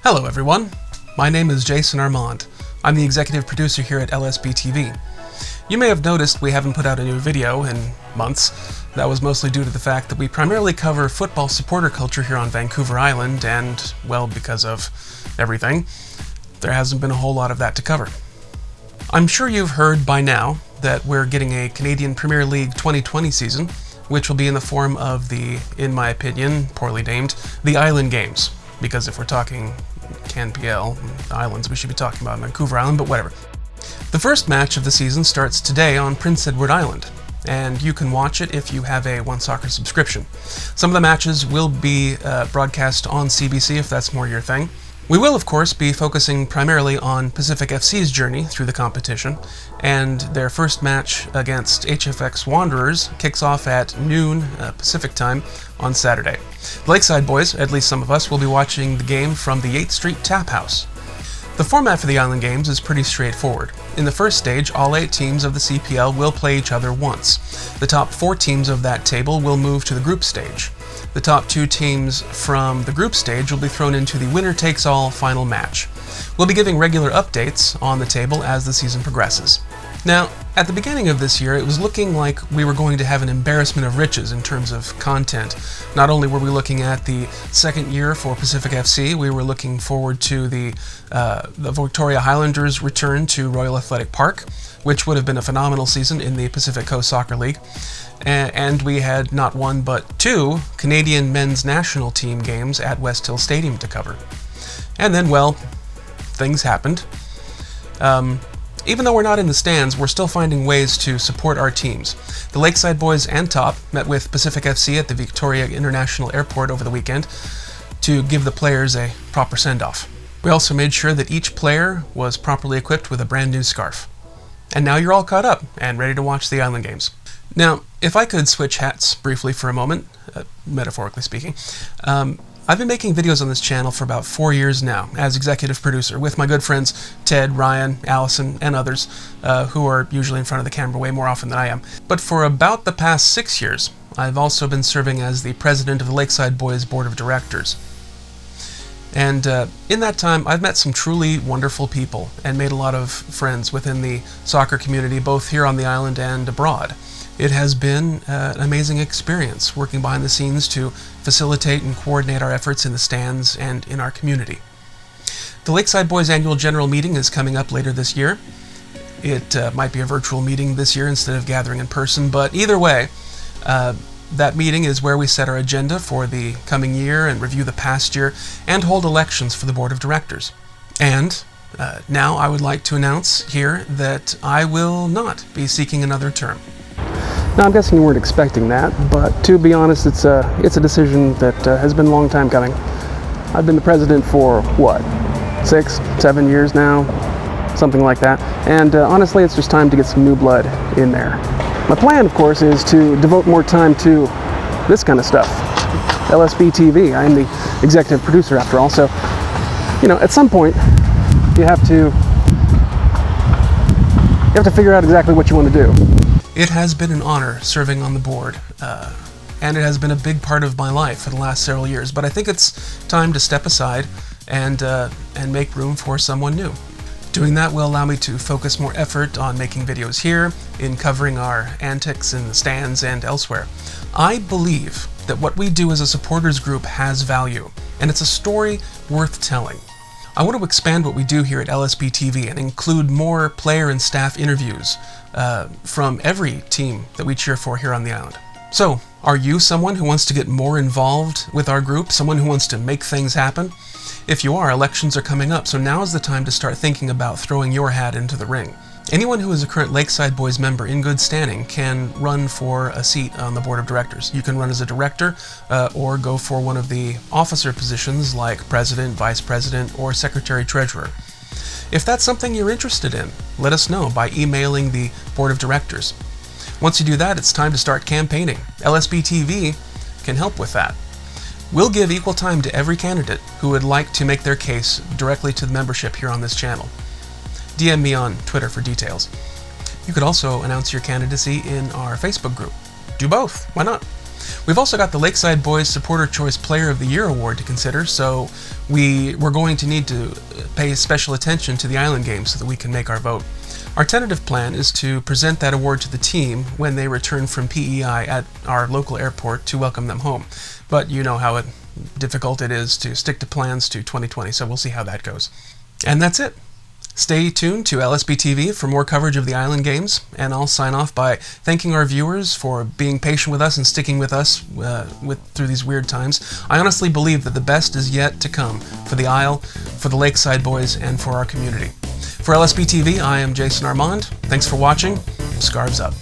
Hello everyone, my name is Jason Armond. I'm the executive producer here at LSBTV. You may have noticed we haven't put out a new video in months. That was mostly due to the fact that we primarily cover football supporter culture here on Vancouver Island, and, well, because of everything, there hasn't been a whole lot of that to cover. I'm sure you've heard by now that we're getting a Canadian Premier League 2020 season, which will be in the form of the, in my opinion, poorly named, the Island Games. Because if we're talking CanPL, islands, we should be talking about Vancouver Island, but whatever. The first match of the season starts today on Prince Edward Island, and you can watch it if you have a One Soccer subscription. Some of the matches will be broadcast on CBC if that's more your thing. We will, of course, be focusing primarily on Pacific FC's journey through the competition, and their first match against HFX Wanderers kicks off at noon Pacific time on Saturday. The Lakeside Boys, at least some of us, will be watching the game from the 8th Street Tap House. The format for the Island Games is pretty straightforward. In the first stage, all 8 teams of the CPL will play each other once. The top 4 teams of that table will move to the group stage. The top 2 teams from the group stage will be thrown into the winner-takes-all final match. We'll be giving regular updates on the table as the season progresses. Now, at the beginning of this year, it was looking like we were going to have an embarrassment of riches in terms of content. Not only were we looking at the second year for Pacific FC, we were looking forward to the Victoria Highlanders' return to Royal Athletic Park, which would have been a phenomenal season in the Pacific Coast Soccer League. And we had not one but 2 Canadian men's national team games at West Hill Stadium to cover. And then, well, things happened. Even though we're not in the stands, we're still finding ways to support our teams. The Lakeside Boys and Top met with Pacific FC at the Victoria International Airport over the weekend to give the players a proper send-off. We also made sure that each player was properly equipped with a brand new scarf. And now you're all caught up and ready to watch the Island Games. Now, if I could switch hats briefly for a moment, metaphorically speaking, I've been making videos on this channel for about 4 years now as executive producer with my good friends Ted, Ryan, Allison, and others who are usually in front of the camera way more often than I am. But for about the past 6 years, I've also been serving as the president of the Lakeside Boys Board of Directors. And in that time, I've met some truly wonderful people and made a lot of friends within the soccer community, both here on the island and abroad. It has been an amazing experience working behind the scenes to facilitate and coordinate our efforts in the stands and in our community. The Lakeside Boys Annual General Meeting is coming up later this year. It might be a virtual meeting this year instead of gathering in person, but either way, that meeting is where we set our agenda for the coming year and review the past year and hold elections for the Board of Directors. And now I would like to announce here that I will not be seeking another term. Now, I'm guessing you weren't expecting that, but to be honest, it's a decision that has been a long time coming. I've been the president for, what, 6, 7 years now? Something like that. And honestly, it's just time to get some new blood in there. My plan, of course, is to devote more time to this kind of stuff. LSBTV. I am the executive producer, after all, so, you know, at some point, you have to figure out exactly what you want to do. It has been an honor serving on the board, and it has been a big part of my life for the last several years, but I think it's time to step aside and make room for someone new. Doing that will allow me to focus more effort on making videos here, in covering our antics in the stands and elsewhere. I believe that what we do as a supporters group has value, and it's a story worth telling. I want to expand what we do here at LSBTV and include more player and staff interviews from every team that we cheer for here on the island. So, are you someone who wants to get more involved with our group, someone who wants to make things happen? If you are, elections are coming up, so now is the time to start thinking about throwing your hat into the ring. Anyone who is a current Lakeside Boys member in good standing can run for a seat on the board of directors. You can run as a director or go for one of the officer positions like president, vice president, or secretary-treasurer. If that's something you're interested in, let us know by emailing the board of directors. Once you do that, it's time to start campaigning. LSBTV can help with that. We'll give equal time to every candidate who would like to make their case directly to the membership here on this channel. DM me on Twitter for details. You could also announce your candidacy in our Facebook group. Do both, why not? We've also got the Lakeside Boys Supporter Choice Player of the Year Award to consider, so we're going to need to pay special attention to the island games so that we can make our vote. Our tentative plan is to present that award to the team when they return from PEI at our local airport to welcome them home. But you know how difficult it is to stick to plans to 2020, so we'll see how that goes. And that's it. Stay tuned to LSBTV for more coverage of the island games, and I'll sign off by thanking our viewers for being patient with us and sticking with us through these weird times. I honestly believe that the best is yet to come for the Isle, for the Lakeside Boys, and for our community. For LSBTV, I am Jason Armond. Thanks for watching. Scarves up.